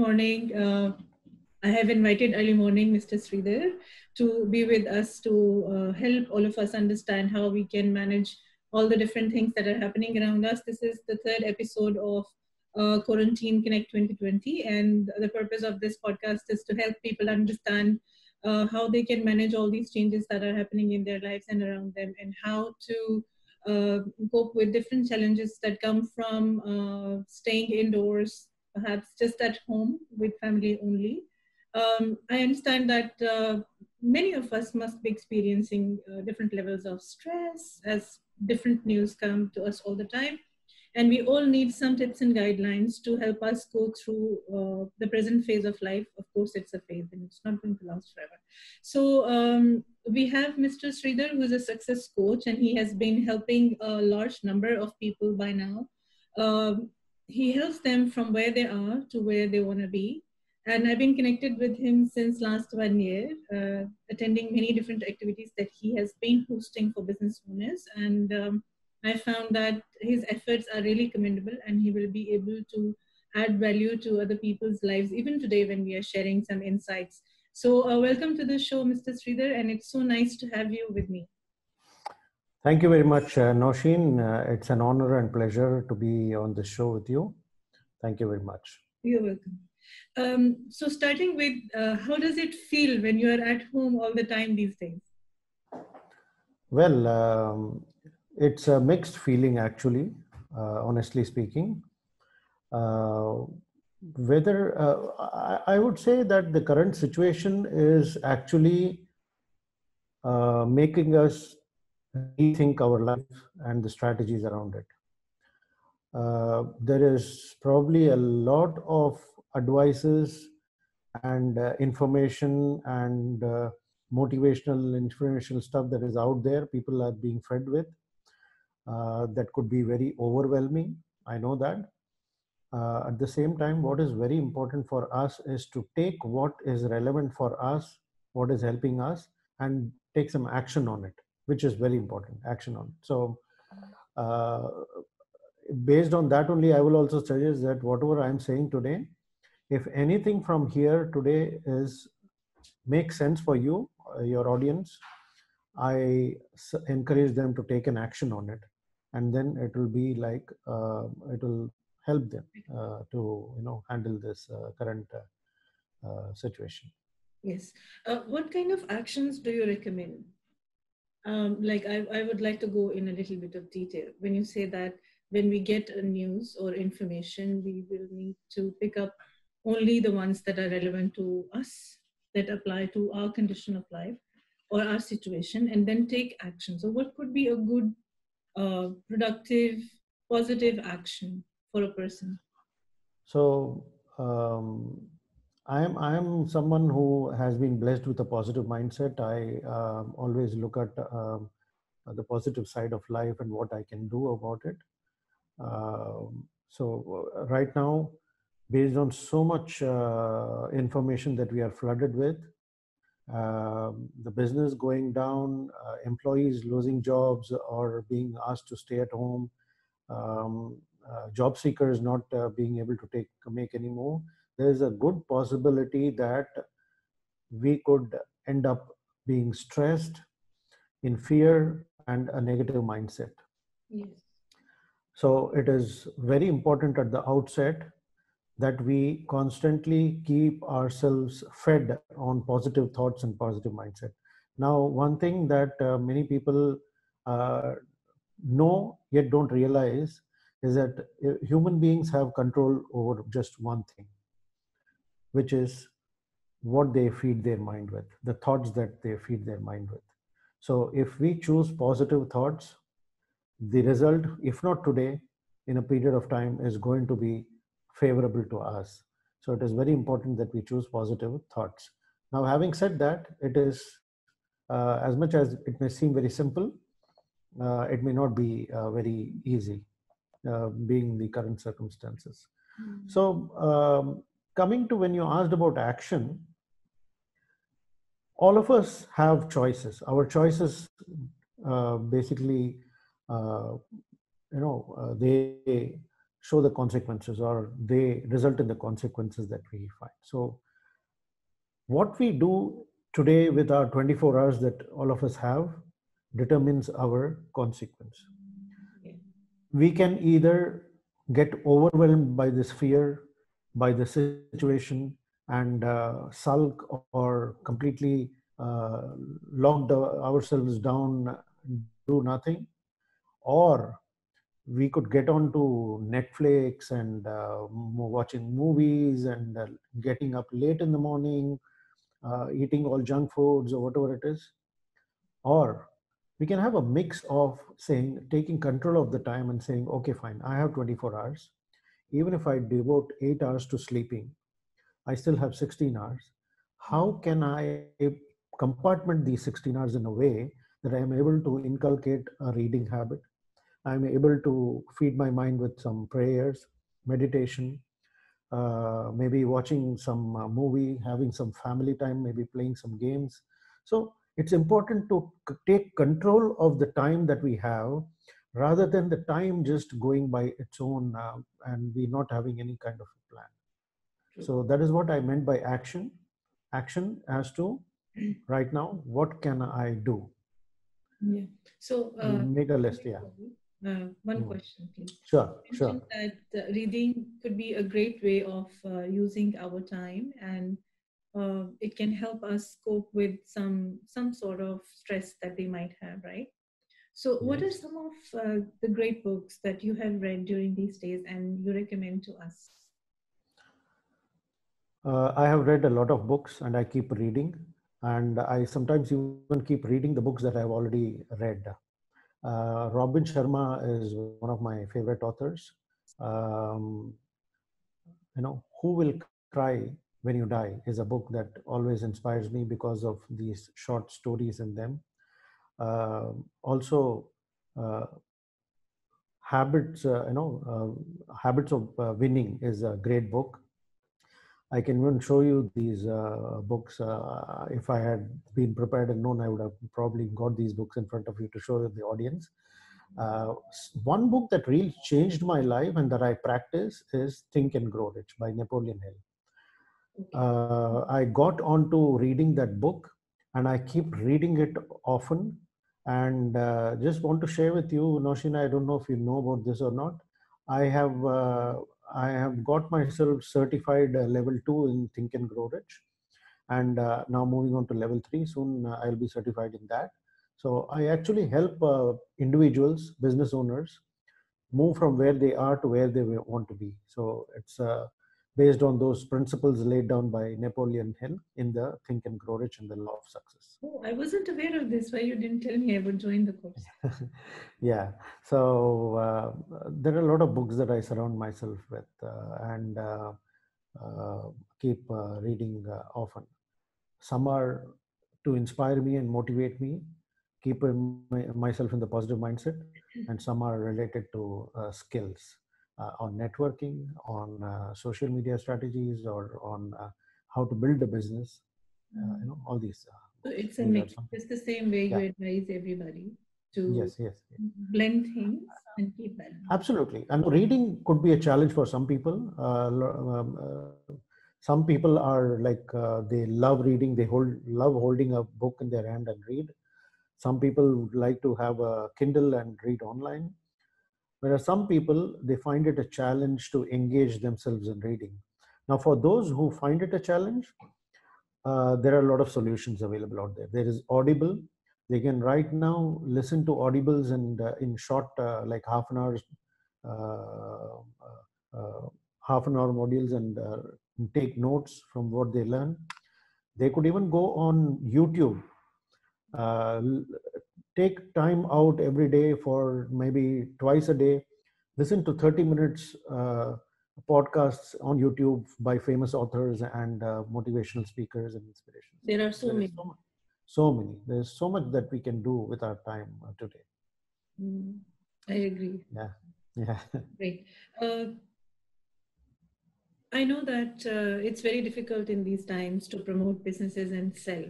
morning. I have invited early morning Mr. Sridhar to be with us to help all of us understand how we can manage all the different things that are happening around us. This is the third episode of Quarantine Connect 2020, and the purpose of this podcast is to help people understand how they can manage all these changes that are happening in their lives and around them, and how to cope with different challenges that come from staying indoors, perhaps just at home with family only. I understand that many of us must be experiencing different levels of stress as different news come to us all the time. And we all need some tips and guidelines to help us go through the present phase of life. Of course, it's a phase and it's not going to last forever. So we have Mr. Sridhar, who is a success coach, and he has been helping a large number of people by now. He helps them from where they are to where they want to be. And I've been connected with him since last 1 year, attending many different activities that he has been hosting for business owners. And I found that his efforts are really commendable, and he will be able to add value to other people's lives, even today when we are sharing some insights. So welcome to the show, Mr. Sridhar, and it's so nice to have you with me. Thank you very much, Nousheen. It's an honor and pleasure to be on the show with you. Thank you very much. You're welcome. So starting with, how does it feel when you are at home all the time these days? Well, it's a mixed feeling, actually, honestly speaking. I would say that the current situation is actually making us rethink our life and the strategies around it. There is probably a lot of advices and information and motivational, informational stuff that is out there. People are being fed with. That could be very overwhelming. I know that. At the same time, what is very important for us is to take what is relevant for us, what is helping us, and take some action on it, which is very important, action on it. So based on that only, I will also suggest that whatever I'm saying today, if anything from here today makes sense for you, your audience, I encourage them to take an action on it, and then it will be like it will help them to handle this current situation. Yes. What kind of actions do you recommend? I would like to go in a little bit of detail. When you say that when we get a news or information, we will need to pick up only the ones that are relevant to us, that apply to our condition of life or our situation, and then take action. So what could be a good, productive, positive action for a person? So I am someone who has been blessed with a positive mindset. I always look at the positive side of life and what I can do about it. So right now, based on so much information that we are flooded with, the business going down, employees losing jobs or being asked to stay at home, job seekers not being able to make any more, there is a good possibility that we could end up being stressed, in fear, and a negative mindset. Yes. So it is very important at the outset that we constantly keep ourselves fed on positive thoughts and positive mindset. Now, one thing that many people know yet don't realize is that human beings have control over just one thing, which is what they feed their mind with, the thoughts that they feed their mind with. So if we choose positive thoughts, the result, if not today, in a period of time, is going to be favorable to us. So it is very important that we choose positive thoughts. Now, having said that, it is, as much as it may seem very simple, it may not be very easy, being the current circumstances. Mm-hmm. So coming to when you asked about action, all of us have choices. Our choices basically, they show the consequences, or they result in the consequences that we find. So what we do today with our 24 hours that all of us have determines our consequence. Yeah. We can either get overwhelmed by this fear, by the situation, and sulk or completely lock ourselves down, do nothing, or we could get on to Netflix and watching movies and getting up late in the morning, eating all junk foods or whatever it is. Or we can have a mix of saying, taking control of the time and saying, okay, fine, I have 24 hours. Even if I devote 8 hours to sleeping, I still have 16 hours. How can I compartment these 16 hours in a way that I am able to inculcate a reading habit? I'm able to feed my mind with some prayers, meditation, maybe watching some movie, having some family time, maybe playing some games. So it's important to take control of the time that we have rather than the time just going by its own and we not having any kind of a plan. True. So that is what I meant by action. Action as to right now, what can I do? Yeah. So, Make a list. Yeah. one Mm. question, please. Sure. You Sure. mentioned that reading could be a great way of using our time, and it can help us cope with some sort of stress that we might have, right? So, what are Yes. some of the great books that you have read during these days and you recommend to us? I have read a lot of books and I keep reading. And I sometimes even keep reading the books that I've already read. Robin Sharma is one of my favorite authors. Um, Who Will Cry When You Die is a book that always inspires me because of these short stories in them. Also, uh, Habits of Winning is a great book. I can even show you these books. If I had been prepared and known, I would have probably got these books in front of you to show the audience. One book that really changed my life and that I practice is Think and Grow Rich by Napoleon Hill. Okay. I got onto reading that book and I keep reading it often. And just want to share with you, Nousheen, I don't know if you know about this or not. I have uh, I have got myself certified level 2 in Think and Grow Rich, and now moving on to level 3. Soon I'll be certified in that. So I actually help individuals, business owners, move from where they are to where they want to be. So it's based on those principles laid down by Napoleon Hill in the Think and Grow Rich and the Law of Success. Oh, I wasn't aware of this. Why you didn't tell me I would join the course? Yeah. So there are a lot of books that I surround myself with and uh, keep reading often. Some are to inspire me and motivate me, keep myself in the positive mindset, and some are related to skills on networking, on social media strategies, or on how to build a business. All these So books. it's a These are mix. some. It's the same way you Yeah. advise everybody to Yes. Yes. Yes. blend things and keep balance. Absolutely. And reading could be a challenge for some people. Some people are like they love reading. They love holding a book in their hand and read. Some people would like to have a Kindle and read online. Whereas some people, they find it a challenge to engage themselves in reading. Now, for those who find it a challenge, there are a lot of solutions available out there. There is Audible. They can right now listen to Audibles and in short, like uh, uh, half an hour modules and take notes from what they learn. They could even go on YouTube, uh, take time out every day for maybe twice a day, listen to 30 minutes podcasts on YouTube by famous authors and motivational speakers and inspirations. There are so There is many. so much, so many. There's so much that we can do with our time today. Mm, I agree. Yeah, yeah, Great. I know that it's very difficult in these times to promote businesses and sell.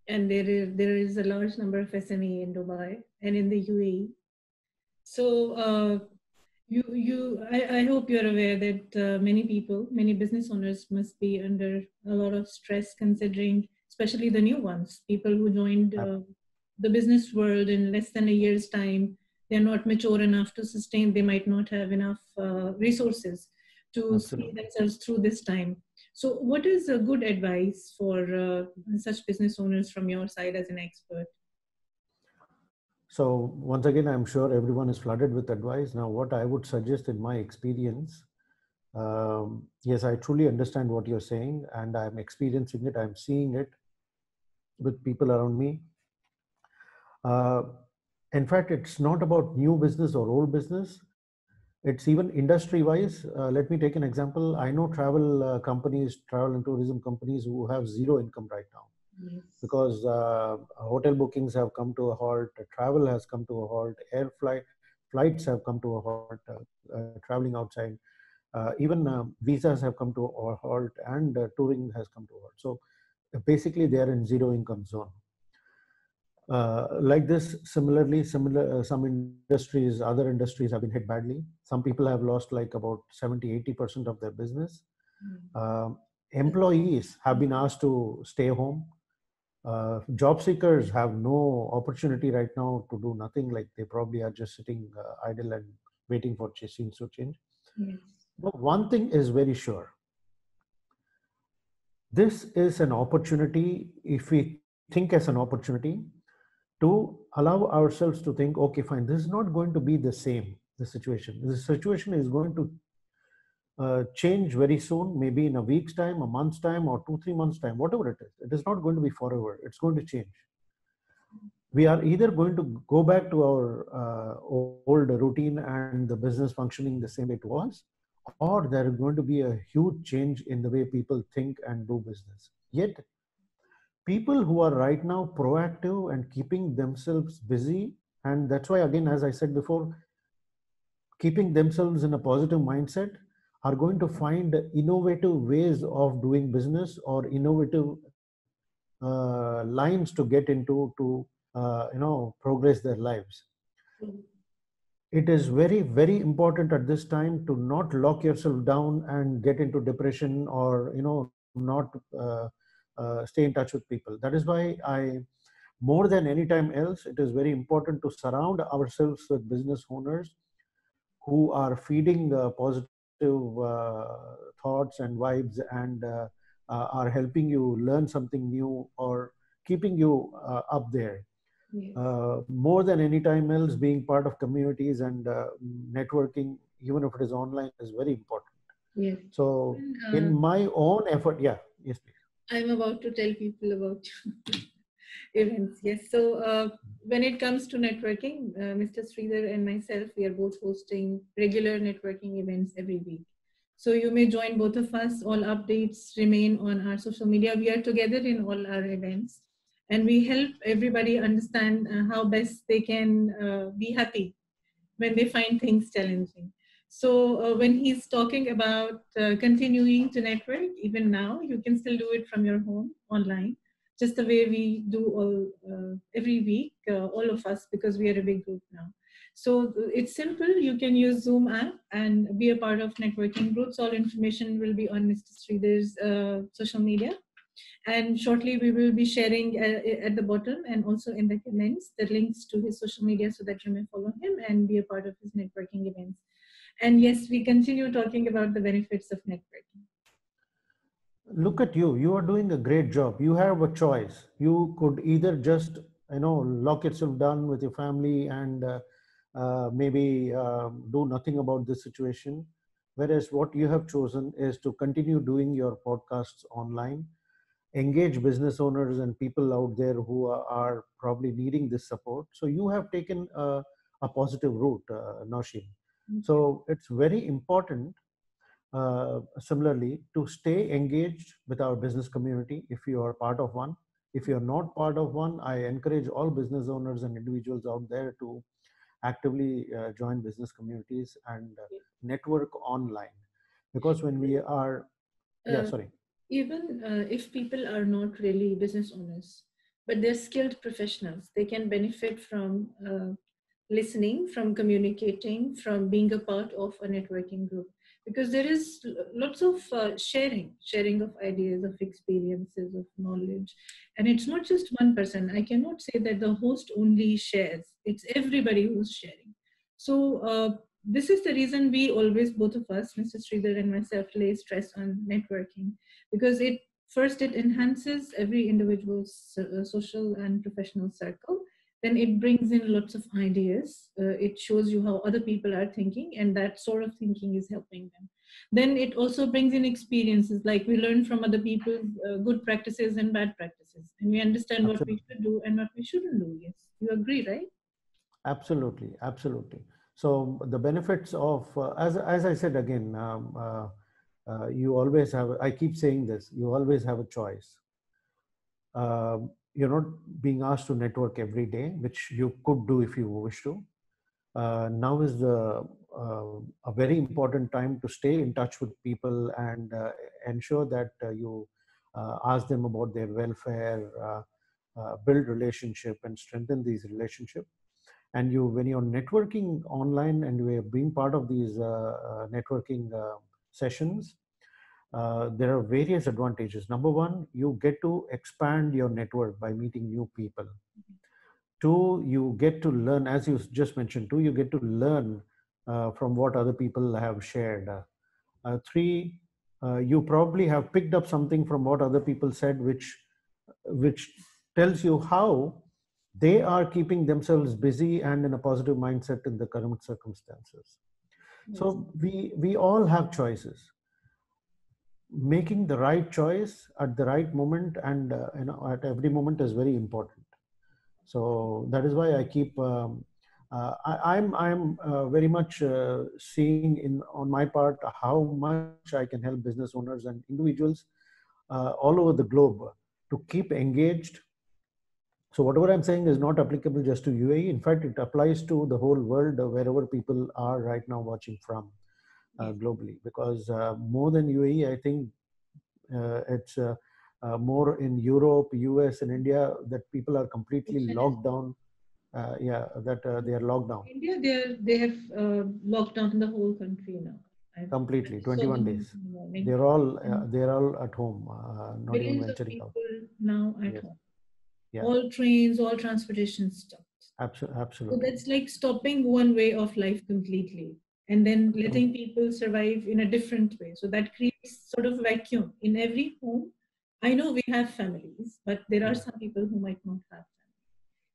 And there is a large number of SME in Dubai and in the UAE. So I hope you're aware that many people, many business owners must be under a lot of stress considering, especially the new ones, people who joined the business world in less than a year's time. They're not mature enough to sustain, they might not have enough resources to see Absolutely. themselves through this time. So, what is a good advice for such business owners from your side as an expert? So once again, I'm sure everyone is flooded with advice. Now, what I would suggest in my experience, yes, I truly understand what you're saying, and I'm experiencing it. I'm seeing it with people around me. Uh, in fact, it's not about new business or old business. It's even industry wise. Let me take an example. I know travel companies, travel and tourism companies who have zero income right now Yes. because hotel bookings have come to a halt, travel has come to a halt, flights have come to a halt, traveling outside, even visas have come to a halt, and touring has come to a halt. So basically, they are in zero income zone. Like this, some industries, other industries have been hit badly. Some people have lost like about 70-80% of their business. Um Employees have been asked to stay home. Job seekers have no opportunity right now to do nothing. Like they probably are just sitting idle and waiting for scenes to change. Yes. But one thing is very sure: this is an opportunity. If we think as an opportunity to allow ourselves to think, okay, fine, this is not going to be the same. The situation is going to change very soon, maybe in a week's time, a month's time, or 2 3 months time, whatever it is. It is not going to be forever. It's going to change. We are either going to go back to our old routine and the business functioning the same way it was, or there is going to be a huge change in the way people think and do business. Yet people who are right now proactive and keeping themselves busy, and that's why, again, as I said before, keeping themselves in a positive mindset, are going to find innovative ways of doing business or innovative lines to get into to progress their lives. It is very very important at this time to not lock yourself down and get into depression, or not stay in touch with people. That is why I, more than any time else, it is very important to surround ourselves with business owners who are feeding positive thoughts and vibes, and are helping you learn something new or keeping you up there. Yes. More than any time else, being part of communities and networking, even if it is online, is very important. Yes. So, Even, in my own effort, yeah, yes, please. I'm about to tell people about events. Yes. So when it comes to networking, Mr. Sridhar and myself, we are both hosting regular networking events every week. So you may join both of us. All updates remain on our social media. We are together in all our events, and we help everybody understand how best they can be happy when they find things challenging. So when he's talking about continuing to network, even now, you can still do it from your home online, just the way we do all every week, all of us, because we are a big group now. So it's simple. You can use Zoom app and be a part of networking groups. All information will be on Mr. Sridhar's social media, and shortly we will be sharing at the bottom and also in the comments the links to his social media so that you may follow him and be a part of his networking events. And yes, we continue talking about the benefits of networking. Look at you. You are doing a great job. You have a choice. You could either just, lock yourself down with your family and maybe do nothing about this situation. Whereas what you have chosen is to continue doing your podcasts online, engage business owners and people out there who are probably needing this support. So you have taken a positive route, Nausheen. Thank you. So it's very important, similarly, to stay engaged with our business community if you are part of one. If you're not part of one, I encourage all business owners and individuals out there to actively join business communities and network online. Because when we are, yeah, Uh, sorry. Even if people are not really business owners, but they're skilled professionals, they can benefit from listening, from communicating, from being a part of a networking group. Because there is lots of sharing of ideas, of experiences, of knowledge. And it's not just one person. I cannot say that the host only shares, it's everybody who's sharing. So, this is the reason we always, both of us, Mr. Sridhar and myself, lay stress on networking, because it first it enhances every individual's social and professional circle. Then it brings in lots of ideas. It shows you how other people are thinking, and that sort of thinking is helping them. Then it also brings in experiences, like we learn from other people's good practices and bad practices, and we understand what we Absolutely. should do and what we shouldn't do. Yes, you agree, right? Absolutely, absolutely. So the benefits of, as I said again, you always have. I keep saying this. You always have a choice. You're not being asked to network every day, which you could do if you wish to. Now is a very important time to stay in touch with people and ensure that you ask them about their welfare, build relationship, and strengthen these relationships. And you, when you're networking online and you're being part of these networking sessions, there are various advantages. Number one, you get to expand your network by meeting new people. Two, you get to learn, as you just mentioned. Two, you get to learn from what other people have shared. Three, you probably have picked up something from what other people said, which tells you how they are keeping themselves busy and in a positive mindset in the current circumstances. Yes. So we all have choices. Making the right choice at the right moment and at every moment is very important. So that is why I keep. I'm very much seeing in on my part how much I can help business owners and individuals all over the globe to keep engaged. So whatever I'm saying is not applicable just to UAE. In fact, it applies to the whole world, wherever people are right now watching from Yes. globally. Because more than UAE, I think it's more in Europe, US, and India that people are completely locked down. Yeah, that they are locked down India, they have locked down the whole country now. I've completely, so 21 many days. in the morning. And They're all at home, not even millions of venturing out. people now at Yes, home. yeah, All trains, all transportation stopped. So absolutely. that's like stopping one way of life completely and then letting people survive in a different way. So that creates sort of vacuum in every home. I know we have families, but there are Yeah, some people who might not have families.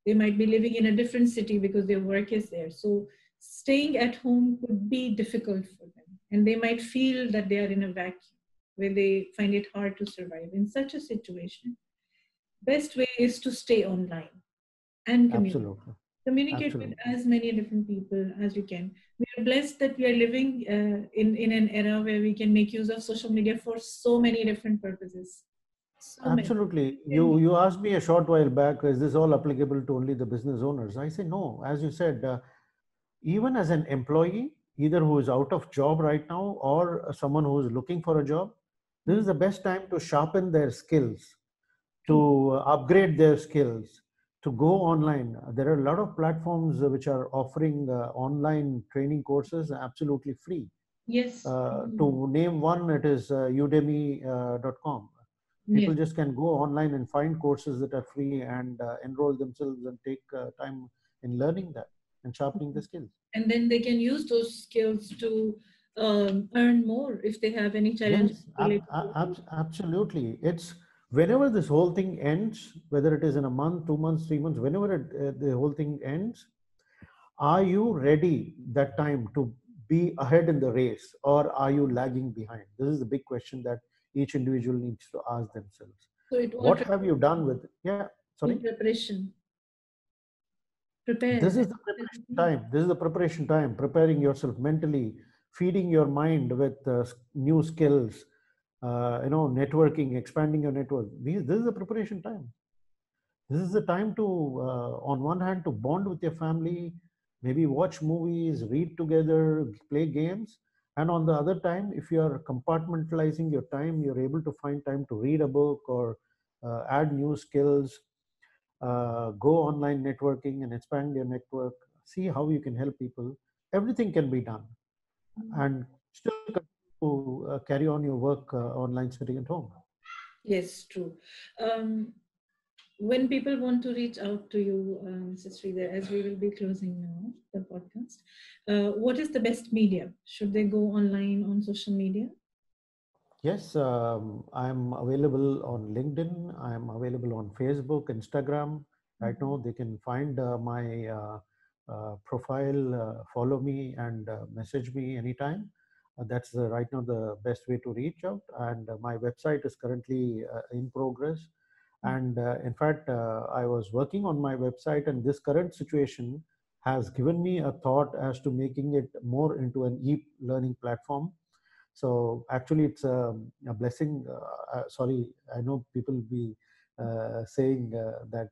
They might be living in a different city because their work is there. So staying at home could be difficult for them. And they might feel that they are in a vacuum where they find it hard to survive. In such a situation, best way is to stay online and communicate. absolutely, Communicate with absolutely, as many different people as you can. We are blessed that we are living in an era where we can make use of social media for so many different purposes. So many. absolutely. Can be. You asked me a short while back, is this all applicable to only the business owners? I say no. As you said, even as an employee, either who is out of job right now or someone who is looking for a job, this is Yes, the best time to sharpen their skills, true. to upgrade their skills, to go online. There are a lot of platforms which are offering online training courses absolutely free. Yes. Mm. To name one, it is udemy.com. People Yes. just can go online and find courses that are free and enroll themselves and take time in learning that and sharpening the skills. And then they can use those skills to earn more if they have any challenges Yes, related to it. absolutely. It's whenever this whole thing ends, whether it is in a month, 2 months, 3 months, whenever the whole thing ends, are you ready that time to be ahead in the race, or are you lagging behind? This is the big question that each individual needs to ask themselves. So it all What have you done with? Yeah, sorry. in preparation. Prepare. This is the preparation time. This is the preparation time. Preparing yourself mentally, feeding your mind with new skills, networking, expanding your network. This is the preparation time. This is the time to, on one hand, to bond with your family, maybe watch movies, read together, play games. And on the other time, if you are compartmentalizing your time, you're able to find time to read a book or add new skills, go online networking and expand your network. see how you can help people. Everything can be done, and still continue to carry on your work online sitting at home. Yes, true. Um, when people want to reach out to you, Mr. Sridhar, as we will be closing now the podcast, what is the best media? Should they go online on social media? Yes, I'm available on LinkedIn. I'm available on Facebook, Instagram. Right now, they can find my profile, follow me, and message me anytime. That's right now the best way to reach out. And my website is currently in progress. And in fact, I was working on my website, and this current situation has given me a thought as to making it more into an e-learning platform. So actually, it's a blessing. Sorry, I know people will be saying that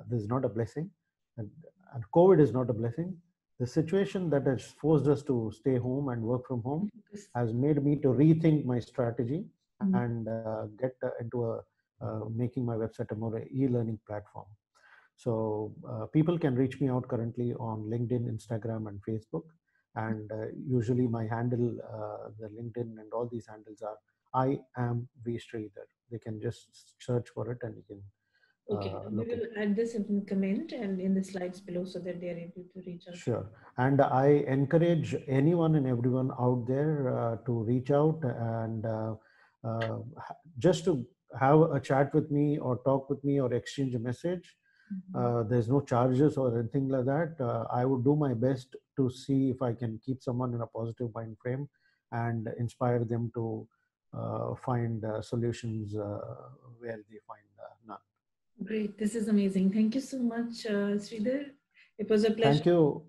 this is not a blessing, and, and COVID is not a blessing. The situation that has forced us to stay home and work from home has made me to rethink my strategy and get into making my website a more e-learning platform. So people can reach me out currently on LinkedIn, Instagram, and Facebook. And usually my handle, the LinkedIn and all these handles are I am V Sridhar. They can just search for it and you can Okay, we look will into it. add this in the comment and in the slides below so that they are able to reach out to you. Sure. And I encourage anyone and everyone out there to reach out and just to have a chat with me or talk with me or exchange a message. There's no charges or anything like that. I would do my best to see if I can keep someone in a positive mind frame and inspire them to find solutions where they find none. Great, this is amazing. Thank you so much, Sridhar. It was a pleasure. Thank you.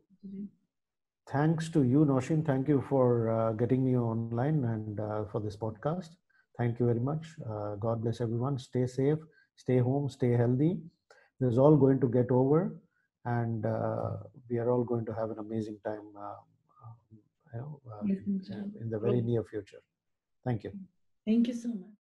Thanks to you, Noshin. Thank you for getting me online and for this podcast. Thank you very much. God bless everyone. Stay safe, stay home, stay healthy. This is all going to get over, and we are all going to have an amazing time Yes, enjoy. in the very near future. Thank you. Thank you so much.